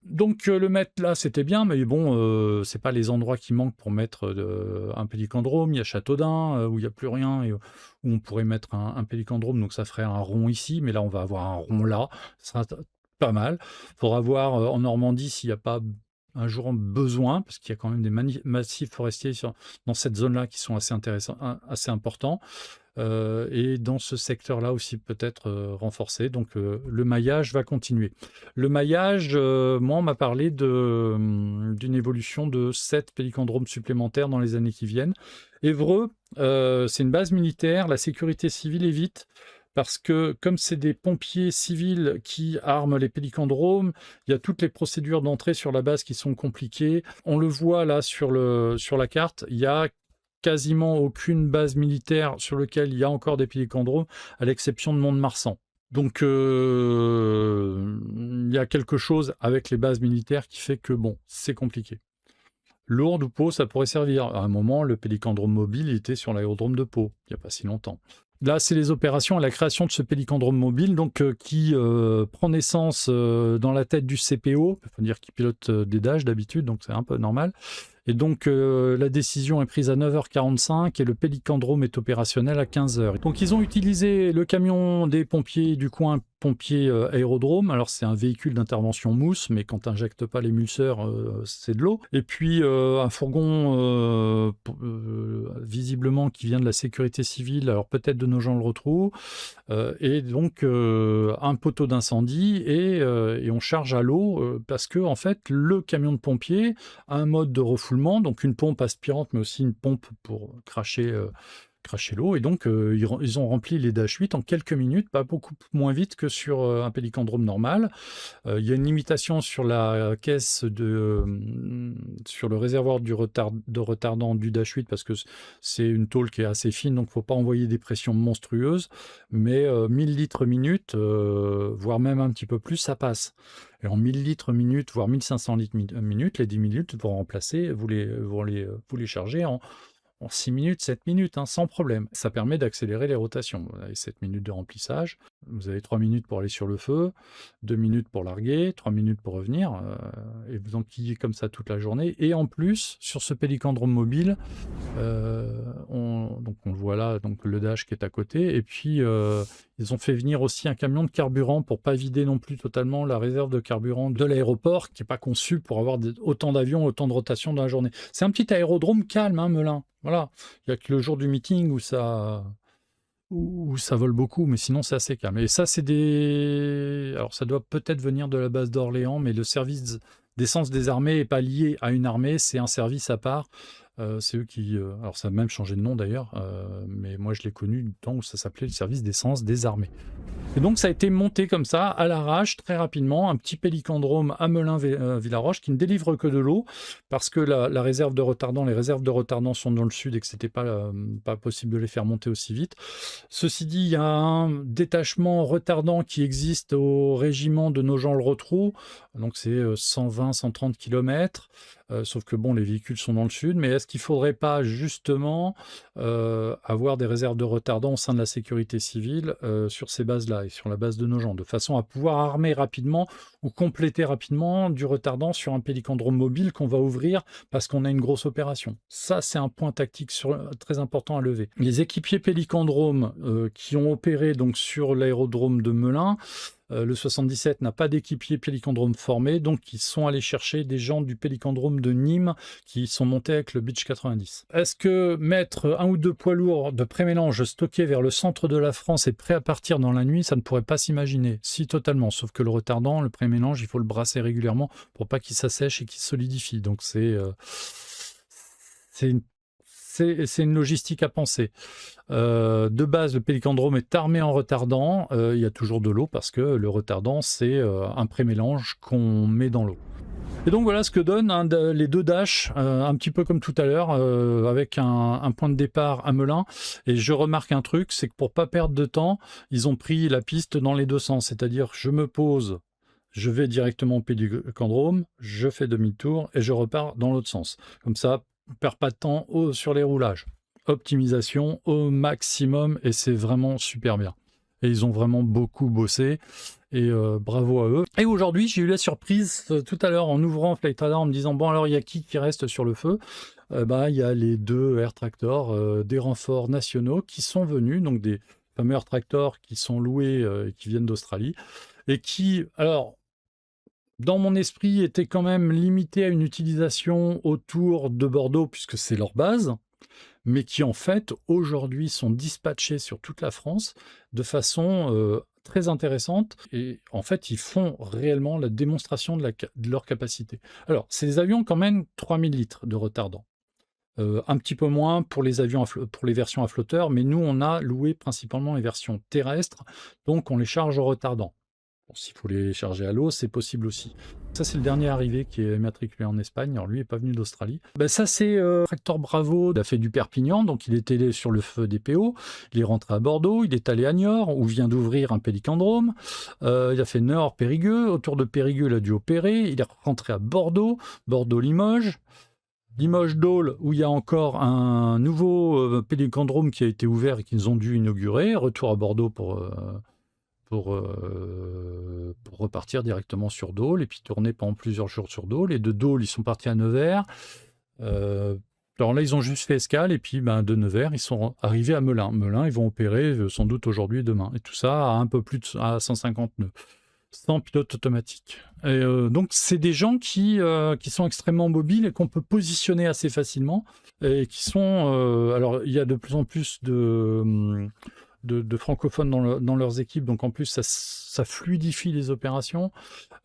Donc le mettre là, c'était bien, mais bon, c'est pas les endroits qui manquent pour mettre un pélicandrome. Il y a Châteaudun, où il n'y a plus rien, et où on pourrait mettre un pélicandrome, donc ça ferait un rond ici, mais là, on va avoir un rond là, ça sera pas mal. Il faudra voir en Normandie s'il n'y a pas un jour besoin, parce qu'il y a quand même des massifs forestiers dans cette zone-là qui sont assez intéressants, assez importants. Et dans ce secteur-là aussi peut-être renforcé. Donc le maillage va continuer. Le maillage, moi, on m'a parlé d'une évolution de 7 pélicandromes supplémentaires dans les années qui viennent. Évreux, c'est une base militaire, la sécurité civile évite, parce que comme c'est des pompiers civils qui arment les pélicandromes, il y a toutes les procédures d'entrée sur la base qui sont compliquées. On le voit là sur la carte, il y a quasiment aucune base militaire sur laquelle il y a encore des pélicandromes, à l'exception de Mont-de-Marsan. Donc il y a quelque chose avec les bases militaires qui fait que bon, c'est compliqué. Lourdes ou Pau, ça pourrait servir. À un moment, le pélicandrome mobile était sur l'aérodrome de Pau, il n'y a pas si longtemps. Là, c'est les opérations et la création de ce pélicandrome mobile donc, qui prend naissance dans la tête du CPO, il faut dire qu'il pilote des Dash d'habitude, donc c'est un peu normal. Et donc, la décision est prise à 9h45 et le pélicandrome est opérationnel à 15h. Donc, ils ont utilisé le camion des pompiers du coin, pompier aérodrome. Alors, c'est un véhicule d'intervention mousse, mais quand tu n'injectes pas l'émulseur, c'est de l'eau. Et puis, un fourgon, visiblement, qui vient de la sécurité civile, alors peut-être de Nogent-le-Rotrou, et donc un poteau d'incendie, et on charge à l'eau, parce que, en fait, le camion de pompier a un mode de refoulement, donc une pompe aspirante, mais aussi une pompe pour cracher l'eau, et donc ils ont rempli les Dash 8 en quelques minutes, pas beaucoup moins vite que sur un pélicandrome normal. Il y a une limitation sur la caisse sur le réservoir de retardant du Dash 8, parce que c'est une tôle qui est assez fine, donc il ne faut pas envoyer des pressions monstrueuses, mais 1000 litres minute, voire même un petit peu plus, ça passe. Et en 1000 litres minute, voire 1500 litres minute, les 10 minutes vont remplacer, vous les chargez en 6 minutes, 7 minutes, hein, sans problème. Ça permet d'accélérer les rotations. Vous avez 7 minutes de remplissage, vous avez 3 minutes pour aller sur le feu, 2 minutes pour larguer, 3 minutes pour revenir, et vous enquillez comme ça toute la journée. Et en plus, sur ce pélicandrome mobile, donc on le voit là, donc le Dash qui est à côté, et puis ils ont fait venir aussi un camion de carburant pour pas vider non plus totalement la réserve de carburant de l'aéroport, qui n'est pas conçu pour avoir autant d'avions, autant de rotations dans la journée. C'est un petit aérodrome calme, hein, Melun. Voilà, il n'y a que le jour du meeting où ça vole beaucoup, mais sinon c'est assez calme. Et ça, alors ça doit peut-être venir de la base d'Orléans, mais le service d'essence des armées n'est pas lié à une armée, c'est un service à part. C'est eux qui... alors ça a même changé de nom d'ailleurs, mais moi je l'ai connu du temps où ça s'appelait le service d'essence des armées. Et donc ça a été monté comme ça, à l'arrache, très rapidement, un petit pélicandrome à Melun-Villaroche qui ne délivre que de l'eau, parce que la réserve de retardant, les réserves de retardant sont dans le sud et que c'était pas possible de les faire monter aussi vite. Ceci dit, il y a un détachement retardant qui existe au régiment de Nogent-le-Rotrou, donc c'est 120-130 km, sauf que bon, les véhicules sont dans le sud, mais est-ce qu'il ne faudrait pas justement avoir des réserves de retardant au sein de la sécurité civile sur ces bases-là et sur la base de Nogent, de façon à pouvoir armer rapidement ou compléter rapidement du retardant sur un pélicandrome mobile qu'on va ouvrir parce qu'on a une grosse opération. Ça, c'est un point tactique très important à lever. Les équipiers pélicandromes qui ont opéré donc sur l'aérodrome de Melun, le 77 n'a pas d'équipier pélicandrome formé, donc ils sont allés chercher des gens du pélicandrome de Nîmes qui sont montés avec le Beech 90. Est-ce que mettre un ou deux poids lourds de pré-mélange stockés vers le centre de la France et prêts à partir dans la nuit, ça ne pourrait pas s'imaginer. Si, totalement, sauf que le retardant, le pré-mélange, il faut le brasser régulièrement pour pas qu'il s'assèche et qu'il solidifie. Donc c'est une logistique à penser. De base, le pélicandrome est armé en retardant. Il y a toujours de l'eau parce que le retardant, c'est un pré-mélange qu'on met dans l'eau. Et donc voilà ce que donnent les deux Dash, un petit peu comme tout à l'heure, avec un point de départ à Melun. Et je remarque un truc, c'est que pour pas perdre de temps, ils ont pris la piste dans les deux sens. C'est-à-dire, je me pose, je vais directement au pélicandrome, je fais demi-tour et je repars dans l'autre sens. Comme ça, on ne perd pas de temps sur les roulages. Optimisation au maximum et c'est vraiment super bien. Et ils ont vraiment beaucoup bossé et bravo à eux. Et aujourd'hui, j'ai eu la surprise tout à l'heure en ouvrant Flight Radar en me disant bon alors il y a qui reste sur le feu. Il y a les deux Air Tractor, des renforts nationaux qui sont venus, donc des fameux Air Tractor qui sont loués et qui viennent d'Australie et qui, alors dans mon esprit, étaient quand même limités à une utilisation autour de Bordeaux, puisque c'est leur base, mais qui en fait, aujourd'hui, sont dispatchés sur toute la France de façon très intéressante. Et en fait, ils font réellement la démonstration de leur capacité. Alors, c'est des avions quand même 3000 litres de retardant. Un petit peu moins pour les avions pour les versions à flotteur, mais nous, on a loué principalement les versions terrestres, donc on les charge au retardant. Bon, s'il faut les charger à l'eau, c'est possible aussi. Ça, c'est le dernier arrivé qui est matriculé en Espagne. Alors, lui n'est pas venu d'Australie. Ben, ça, c'est Tractor Bravo. Il a fait du Perpignan, donc il était sur le feu des PO. Il est rentré à Bordeaux. Il est allé à Niort, où vient d'ouvrir un pélicandrome. Il a fait Niort-Périgueux. Autour de Périgueux, il a dû opérer. Il est rentré à Bordeaux. Bordeaux-Limoges. Limoges-Dôle, où il y a encore un nouveau pélicandrome qui a été ouvert et qu'ils ont dû inaugurer. Retour à Bordeaux pour repartir directement sur Dôle et puis tourner pendant plusieurs jours sur Dôle. Et de Dôle, ils sont partis à Nevers. Alors là, ils ont juste fait escale et puis de Nevers, ils sont arrivés à Melun. Melun, ils vont opérer sans doute aujourd'hui et demain. Et tout ça à un peu plus à 150 nœuds, sans pilote automatique. Et donc, c'est des gens qui sont extrêmement mobiles et qu'on peut positionner assez facilement et qui sont... alors, il y a de plus en plus de francophones dans leurs équipes, donc en plus ça fluidifie les opérations.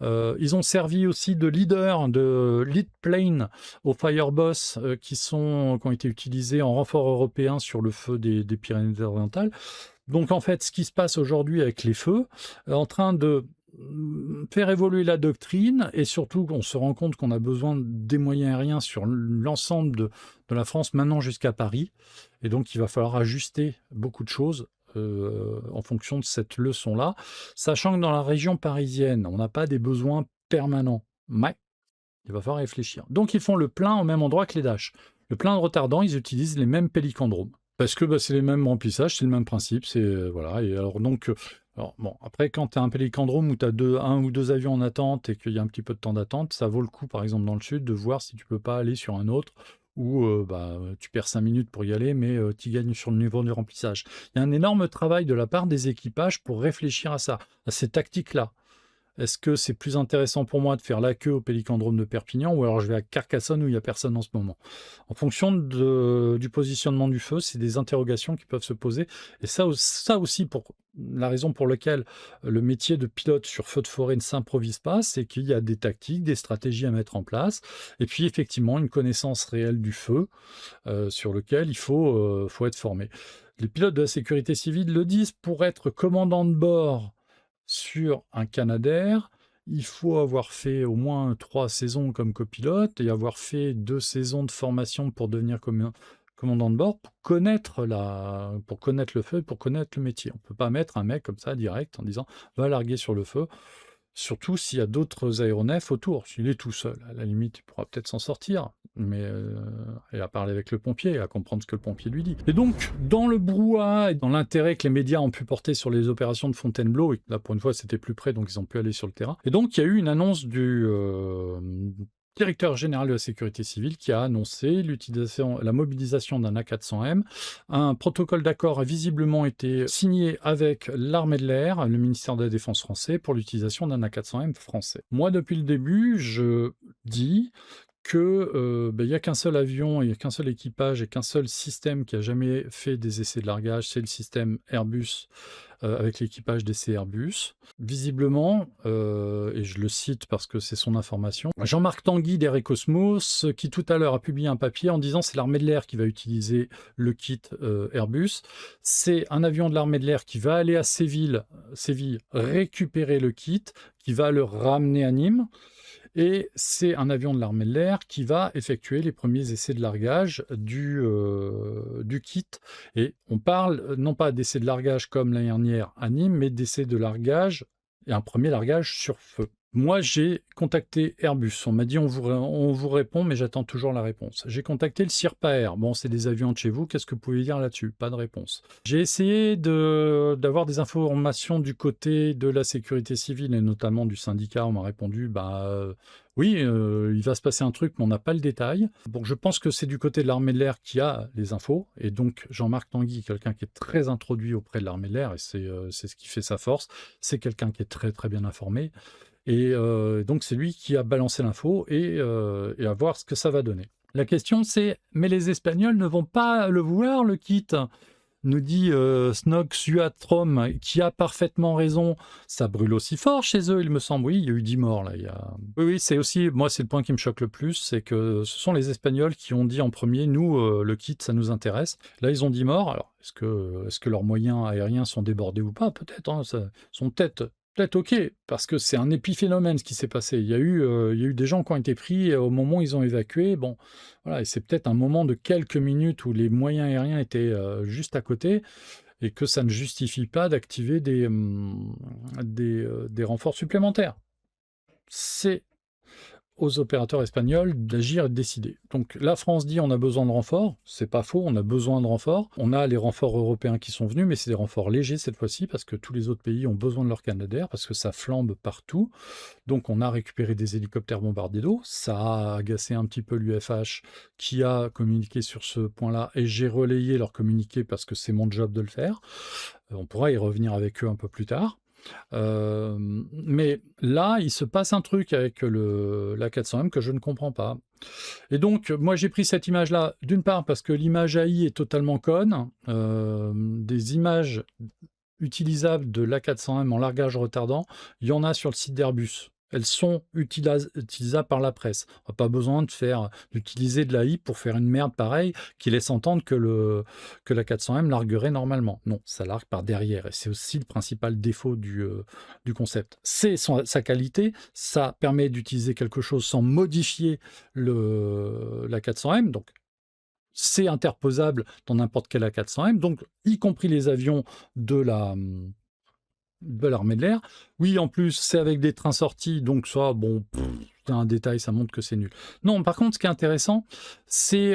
Ils ont servi aussi de lead plane au Fireboss qui ont été utilisés en renfort européen sur le feu des Pyrénées-Orientales. Donc en fait, ce qui se passe aujourd'hui avec les feux, en train de faire évoluer la doctrine, et surtout on se rend compte qu'on a besoin des moyens aériens sur l'ensemble de la France, maintenant jusqu'à Paris, et donc il va falloir ajuster beaucoup de choses en fonction de cette leçon-là, sachant que dans la région parisienne, on n'a pas des besoins permanents. Mais il va falloir réfléchir. Donc ils font le plein au même endroit que les Dash. Le plein de retardant, ils utilisent les mêmes pélicandromes. Parce que c'est les mêmes remplissages, c'est le même principe. Voilà. Et alors donc... Alors, bon, après, quand tu as un pélicandrome où tu as un ou deux avions en attente et qu'il y a un petit peu de temps d'attente, ça vaut le coup, par exemple, dans le sud, de voir si tu peux pas aller sur un autre où tu perds 5 minutes pour y aller, mais tu gagnes sur le niveau du remplissage. Il y a un énorme travail de la part des équipages pour réfléchir à ça, à ces tactiques-là. Est-ce que c'est plus intéressant pour moi de faire la queue au pélicandrome de Perpignan ou alors je vais à Carcassonne où il n'y a personne en ce moment? En fonction du positionnement du feu, c'est des interrogations qui peuvent se poser. Et ça aussi, pour la raison pour laquelle le métier de pilote sur feu de forêt ne s'improvise pas, c'est qu'il y a des tactiques, des stratégies à mettre en place. Et puis effectivement, une connaissance réelle du feu sur lequel il faut être formé. Les pilotes de la sécurité civile le disent, pour être commandant de bord sur un Canadair, il faut avoir fait au moins 3 saisons comme copilote et avoir fait 2 saisons de formation pour devenir commandant de bord, pour connaître le feu, pour connaître le métier. On ne peut pas mettre un mec comme ça direct en disant « va larguer sur le feu ». Surtout s'il y a d'autres aéronefs autour. S'il est tout seul, à la limite, il pourra peut-être s'en sortir, mais et à parler avec le pompier, à comprendre ce que le pompier lui dit. Et donc, dans le brouhaha et dans l'intérêt que les médias ont pu porter sur les opérations de Fontainebleau, et là pour une fois c'était plus près, donc ils ont pu aller sur le terrain. Et donc il y a eu une annonce du directeur général de la sécurité civile qui a annoncé la mobilisation d'un A400M. Un protocole d'accord a visiblement été signé avec l'armée de l'air, le ministère de la Défense français, pour l'utilisation d'un A400M français. Moi, depuis le début, je dis que il n'y a qu'un seul avion, il n'y a qu'un seul équipage et qu'un seul système qui a jamais fait des essais de largage, c'est le système Airbus avec l'équipage d'essais Airbus. Visiblement, et je le cite parce que c'est son information, Jean-Marc Tanguy d'Air et Cosmos, qui tout à l'heure a publié un papier en disant c'est l'armée de l'air qui va utiliser le kit Airbus. C'est un avion de l'armée de l'air qui va aller à Séville récupérer le kit, qui va le ramener à Nîmes. Et c'est un avion de l'armée de l'air qui va effectuer les premiers essais de largage du kit. Et on parle non pas d'essais de largage comme l'année dernière à Nîmes, mais d'essais de largage et un premier largage sur feu. Moi, j'ai contacté Airbus. On m'a dit on vous répond, mais j'attends toujours la réponse. J'ai contacté le CIRPAER. Bon, c'est des avions de chez vous. Qu'est-ce que vous pouvez dire là-dessus? Pas de réponse. J'ai essayé d'avoir des informations du côté de la sécurité civile et notamment du syndicat. On m'a répondu, oui, il va se passer un truc, mais on n'a pas le détail. Bon, je pense que c'est du côté de l'armée de l'air qui a les infos. Et donc, Jean-Marc Tanguy, quelqu'un qui est très introduit auprès de l'armée de l'air, et c'est ce qui fait sa force. C'est quelqu'un qui est très, très bien informé. Et donc c'est lui qui a balancé l'info et à voir ce que ça va donner. La question c'est, mais les Espagnols ne vont pas le vouloir, le kit, nous dit Snox Uatrom, qui a parfaitement raison. Ça brûle aussi fort chez eux, il me semble. Oui, il y a eu 10 morts là. Oui, c'est aussi, moi c'est le point qui me choque le plus, c'est que ce sont les Espagnols qui ont dit en premier, nous, le kit, ça nous intéresse. Là, ils ont 10 morts. Alors, est-ce que leurs moyens aériens sont débordés ou pas? Peut-être, hein, ça sont peut-être ok, parce que c'est un épiphénomène ce qui s'est passé. Il y a eu des gens qui ont été pris au moment où ils ont évacué. Bon, voilà, et c'est peut-être un moment de quelques minutes où les moyens aériens étaient juste à côté et que ça ne justifie pas d'activer des renforts supplémentaires. C'est aux opérateurs espagnols d'agir et de décider. Donc la France dit on a besoin de renforts, c'est pas faux, on a besoin de renforts. On a les renforts européens qui sont venus, mais c'est des renforts légers cette fois-ci, parce que tous les autres pays ont besoin de leur Canadair, parce que ça flambe partout. Donc on a récupéré des hélicoptères bombardiers d'eau, ça a agacé un petit peu l'UFH qui a communiqué sur ce point-là, et j'ai relayé leur communiqué parce que c'est mon job de le faire. On pourra y revenir avec eux un peu plus tard. Mais là, il se passe un truc avec la 400M que je ne comprends pas. Et donc, moi, j'ai pris cette image-là, d'une part parce que l'image AI est totalement conne. Des images utilisables de l'A400M en largage retardant, il y en a sur le site d'Airbus. Elles sont utilisables par la presse. On n'a pas besoin d'utiliser de l'AI pour faire une merde pareille qui laisse entendre que la 400M larguerait normalement. Non, ça largue par derrière. Et c'est aussi le principal défaut du concept. C'est sa qualité. Ça permet d'utiliser quelque chose sans modifier la 400M. Donc, c'est interposable dans n'importe quel A400M. Donc, y compris les avions de l'armée de l'air. Oui, en plus, c'est avec des trains sortis, donc ça, bon, c'est un détail, ça montre que c'est nul. Non, par contre, ce qui est intéressant, c'est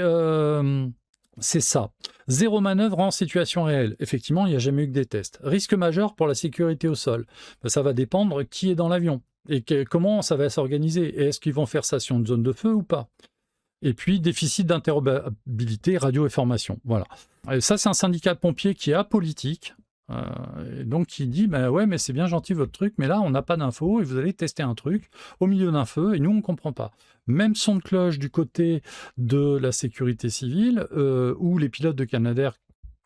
ça. Zéro manœuvre en situation réelle. Effectivement, il n'y a jamais eu que des tests. Risque majeur pour la sécurité au sol. Ben, ça va dépendre qui est dans l'avion et comment ça va s'organiser. Et est-ce qu'ils vont faire ça sur une zone de feu ou pas? Et puis, déficit d'interopérabilité, radio et formation. Voilà. Et ça, c'est un syndicat de pompiers qui est apolitique. Et donc, il dit, bah ouais, mais c'est bien gentil votre truc, mais là, on n'a pas d'infos et vous allez tester un truc au milieu d'un feu et nous, on ne comprend pas. Même son de cloche du côté de la sécurité civile, où les pilotes de Canadair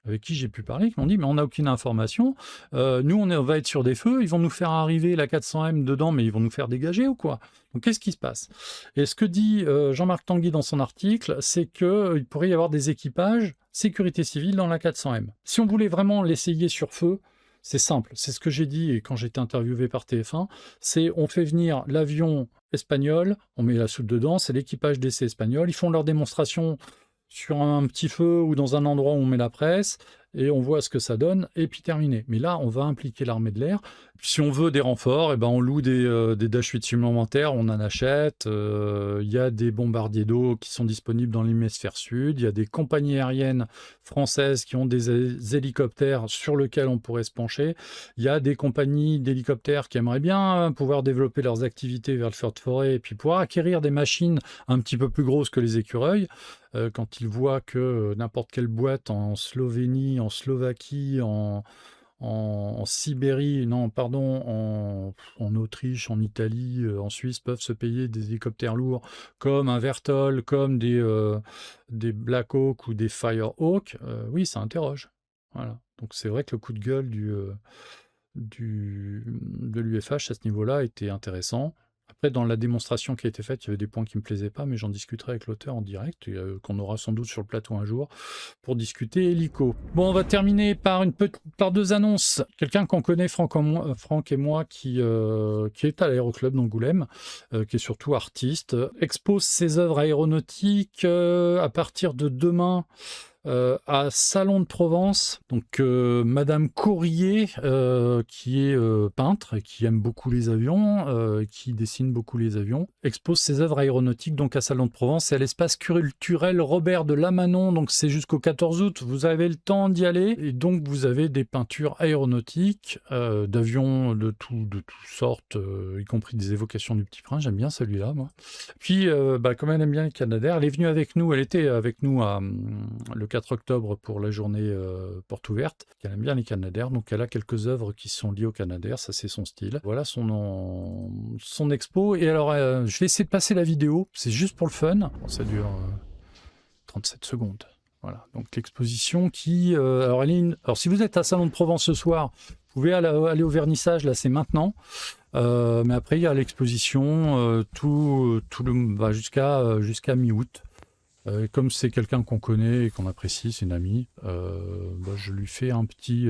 avec qui j'ai pu parler, qui m'ont dit, mais on n'a aucune information, nous, on va être sur des feux, ils vont nous faire arriver la 400M dedans, mais ils vont nous faire dégager ou quoi? Donc, qu'est-ce qui se passe? Et ce que dit Jean-Marc Tanguy dans son article, c'est qu'il pourrait y avoir des équipages sécurité civile dans la 400M. Si on voulait vraiment l'essayer sur feu, c'est simple, c'est ce que j'ai dit et quand j'ai été interviewé par TF1, c'est on fait venir l'avion espagnol, on met la soude dedans, c'est l'équipage d'essai espagnol, ils font leur démonstration sur un petit feu ou dans un endroit où on met la presse, et on voit ce que ça donne, et puis terminé. Mais là, on va impliquer l'armée de l'air. Si on veut des renforts, eh ben on loue des Dash 8 supplémentaires, on en achète. Il y a des bombardiers d'eau qui sont disponibles dans l'hémisphère sud. Il y a des compagnies aériennes françaises qui ont des hélicoptères sur lesquels on pourrait se pencher. Il y a des compagnies d'hélicoptères qui aimeraient bien pouvoir développer leurs activités vers le feu de forêt et puis pouvoir acquérir des machines un petit peu plus grosses que les écureuils. Quand ils voient que n'importe quelle boîte en Slovénie, en Slovaquie, en Sibérie, non, pardon, en Autriche, en Italie, en Suisse, peuvent se payer des hélicoptères lourds comme un Vertol, comme des Black Hawk ou des Firehawk, oui, ça interroge. Voilà. Donc c'est vrai que le coup de gueule de l'UFH à ce niveau-là était intéressant. Après, dans la démonstration qui a été faite, il y avait des points qui ne me plaisaient pas, mais j'en discuterai avec l'auteur en direct, qu'on aura sans doute sur le plateau un jour, pour discuter hélico. Bon, on va terminer par deux annonces. Quelqu'un qu'on connaît, Franck et moi, qui est à l'Aéroclub d'Angoulême, qui est surtout artiste, expose ses œuvres aéronautiques à partir de demain, à Salon de Provence, donc Madame Courrier, qui est peintre et qui aime beaucoup les avions, qui dessine beaucoup les avions, expose ses œuvres aéronautiques donc à Salon de Provence et à l'espace culturel Robert de Lamanon, donc c'est jusqu'au 14 août, vous avez le temps d'y aller, et donc vous avez des peintures aéronautiques, d'avions de toutes sortes, y compris des évocations du Petit Prince, j'aime bien celui-là, moi. Puis, comme elle aime bien les Canadair, elle est venue avec nous, elle était avec nous le 4 octobre pour la journée porte ouverte. Elle aime bien les Canadair, donc elle a quelques œuvres qui sont liées aux Canadair, ça c'est son style. Voilà son expo. Et alors, je vais essayer de passer la vidéo, c'est juste pour le fun. Bon, ça dure 37 secondes. Voilà, donc l'exposition qui... alors si vous êtes à Salon de Provence ce soir, vous pouvez aller au vernissage, là c'est maintenant. Mais après, il y a l'exposition jusqu'à mi-août. Comme c'est quelqu'un qu'on connaît et qu'on apprécie, c'est une amie, je lui fais un petit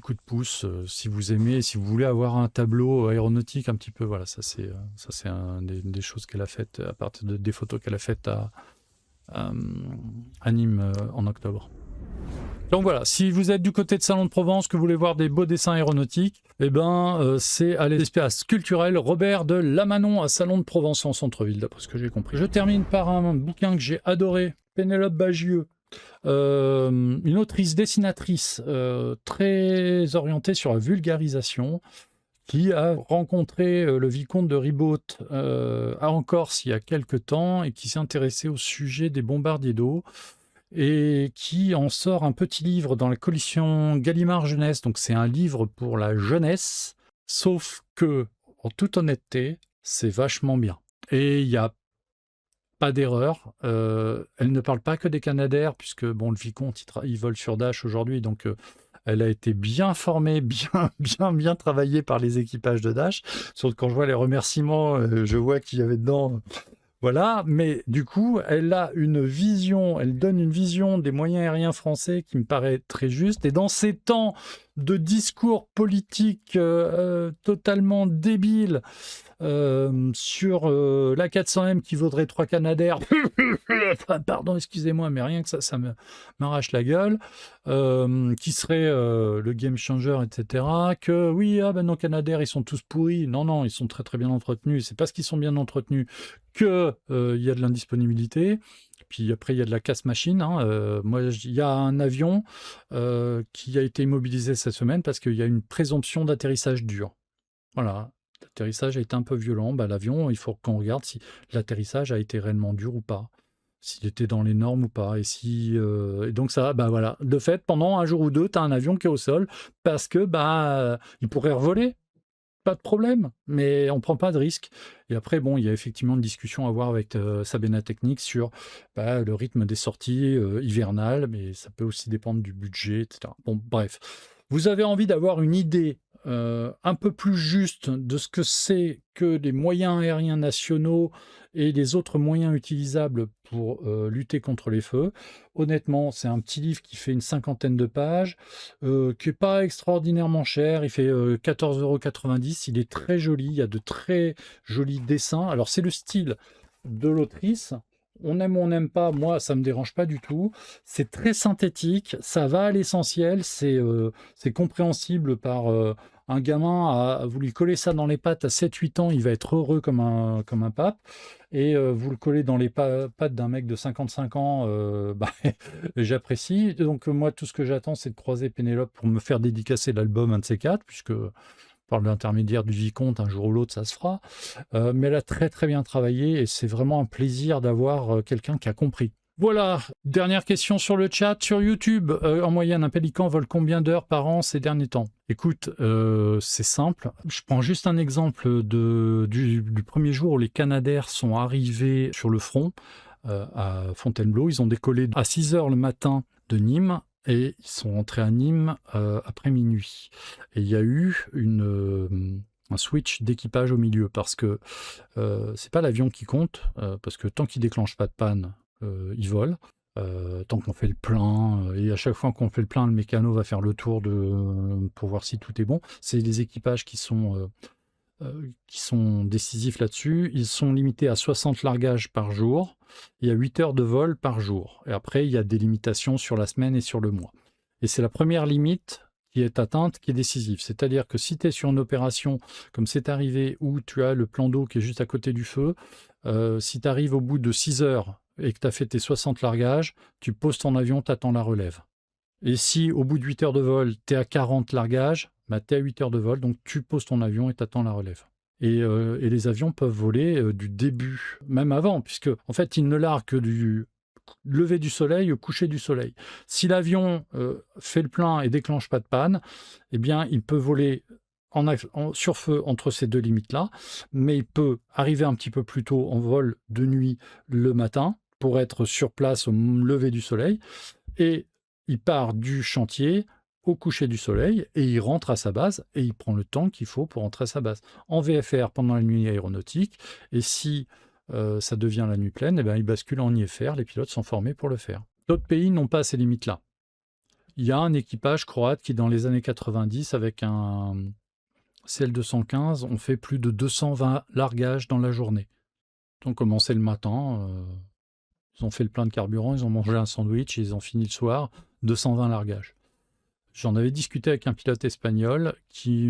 coup de pouce si vous aimez, si vous voulez avoir un tableau aéronautique un petit peu. Voilà, ça c'est des choses qu'elle a faites à partir des photos qu'elle a faites à Nîmes en octobre. Donc voilà, si vous êtes du côté de Salon de Provence, que vous voulez voir des beaux dessins aéronautiques, c'est à l'espace culturel Robert de Lamanon à Salon de Provence en centre-ville, d'après ce que j'ai compris. Je termine par un bouquin que j'ai adoré, Pénélope Bagieux, une autrice dessinatrice très orientée sur la vulgarisation, qui a rencontré le vicomte de Ribaute en Corse il y a quelque temps et qui s'est intéressé au sujet des bombardiers d'eau, et qui en sort un petit livre dans la collection Gallimard Jeunesse. Donc c'est un livre pour la jeunesse, sauf que, en toute honnêteté, c'est vachement bien. Et il n'y a pas d'erreur. Elle ne parle pas que des Canadair, puisque le vicomte, il vole sur Dash aujourd'hui, donc elle a été bien formée, bien travaillée par les équipages de Dash. Sauf quand je vois les remerciements, je vois qu'il y avait dedans... Voilà, mais du coup, elle donne une vision des moyens aériens français qui me paraît très juste. Et dans ces temps de discours politiques totalement débiles sur la 400M qui vaudrait 3 Canadair, pardon, excusez-moi, mais rien que ça m'arrache la gueule, qui serait le game changer, etc. Que oui, nos Canadair, ils sont tous pourris. Non, ils sont très très bien entretenus. C'est parce qu'ils sont bien entretenus qu'il y a de l'indisponibilité. Puis après, il y a de la casse-machine. Il y a un avion qui a été immobilisé cette semaine parce qu'il y a une présomption d'atterrissage dur. Voilà, l'atterrissage a été un peu violent. L'avion, il faut qu'on regarde si l'atterrissage a été réellement dur ou pas, s'il était dans les normes ou pas. Et donc ça, voilà. De fait, pendant un jour ou deux, tu as un avion qui est au sol parce que il pourrait revoler. Pas de problème, mais on ne prend pas de risque. Et après, il y a effectivement une discussion à avoir avec Sabena Technics sur le rythme des sorties hivernales, mais ça peut aussi dépendre du budget, etc. Bon, bref. Vous avez envie d'avoir une idée un peu plus juste de ce que c'est que les moyens aériens nationaux et les autres moyens utilisables pour lutter contre les feux. Honnêtement, c'est un petit livre qui fait une 50aine de pages, qui n'est pas extraordinairement cher, il fait 14,90 €, il est très joli, il y a de très jolis dessins. Alors c'est le style de l'autrice, on aime ou on n'aime pas, moi ça ne me dérange pas du tout, c'est très synthétique, ça va à l'essentiel, c'est compréhensible par... un gamin, vous lui collez ça dans les pattes à 7-8 ans, il va être heureux comme un pape. Et vous le collez dans les pattes d'un mec de 55 ans, j'apprécie. Donc moi, tout ce que j'attends, c'est de croiser Pénélope pour me faire dédicacer l'album, un de ces quatre, puisque par l'intermédiaire du vicomte, un jour ou l'autre, ça se fera. Mais elle a très très bien travaillé et c'est vraiment un plaisir d'avoir quelqu'un qui a compris. Voilà, dernière question sur le chat, sur YouTube. En moyenne, un pélican vole combien d'heures par an ces derniers temps? Écoute, c'est simple. Je prends juste un exemple du premier jour où les Canadair sont arrivés sur le front à Fontainebleau. Ils ont décollé à 6 h le matin de Nîmes et ils sont rentrés à Nîmes après minuit. Et il y a eu un switch d'équipage au milieu parce que c'est pas l'avion qui compte, parce que tant qu'il déclenche pas de panne, il vole. Tant qu'on fait le plein, et à chaque fois qu'on fait le plein, le mécano va faire le tour pour voir si tout est bon. C'est les équipages qui sont décisifs là-dessus. Ils sont limités à 60 largages par jour et à 8 heures de vol par jour. Et après, il y a des limitations sur la semaine et sur le mois. Et c'est la première limite qui est atteinte qui est décisive. C'est-à-dire que si tu es sur une opération, comme c'est arrivé, où tu as le plan d'eau qui est juste à côté du feu, si tu arrives au bout de 6 heures et que tu as fait tes 60 largages, tu poses ton avion, tu attends la relève. Et si au bout de 8 heures de vol, tu es à 40 largages, tu es à 8 heures de vol, donc tu poses ton avion et tu attends la relève. Et les avions peuvent voler du début, même avant, puisque en fait, ils ne larguent que du lever du soleil au coucher du soleil. Si l'avion fait le plein et déclenche pas de panne, eh bien, il peut voler sur feu entre ces deux limites-là, mais il peut arriver un petit peu plus tôt en vol de nuit le matin pour être sur place au lever du soleil, et il part du chantier au coucher du soleil et il rentre à sa base et il prend le temps qu'il faut pour rentrer à sa base. En VFR pendant la nuit aéronautique, et si ça devient la nuit pleine, eh bien, il bascule en IFR, les pilotes sont formés pour le faire. D'autres pays n'ont pas ces limites-là. Il y a un équipage croate qui, dans les années 90, avec un CL215, ont fait plus de 220 largages dans la journée. Ils ont commencé le matin, ils ont fait le plein de carburant, ils ont mangé un sandwich, ils ont fini le soir, 220 largages. J'en avais discuté avec un pilote espagnol qui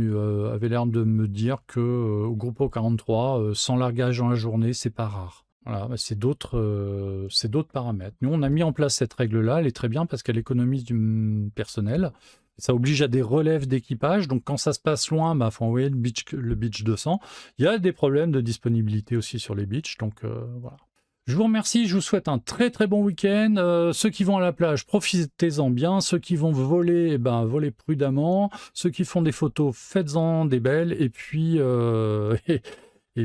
avait l'air de me dire que au Grupo 43, 100 largages dans la journée, c'est pas rare. Voilà, c'est d'autres paramètres. Nous, on a mis en place cette règle-là, elle est très bien parce qu'elle économise du personnel. Ça oblige à des relèves d'équipage, donc quand ça se passe loin, il faut envoyer le Beech 200. Il y a des problèmes de disponibilité aussi sur les Beech, donc voilà. Je vous remercie, je vous souhaite un très très bon week-end. Ceux qui vont à la plage, profitez-en bien. Ceux qui vont voler, volez prudemment. Ceux qui font des photos, faites-en des belles. Et puis,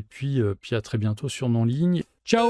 puis à très bientôt sur Non Ligne. Ciao!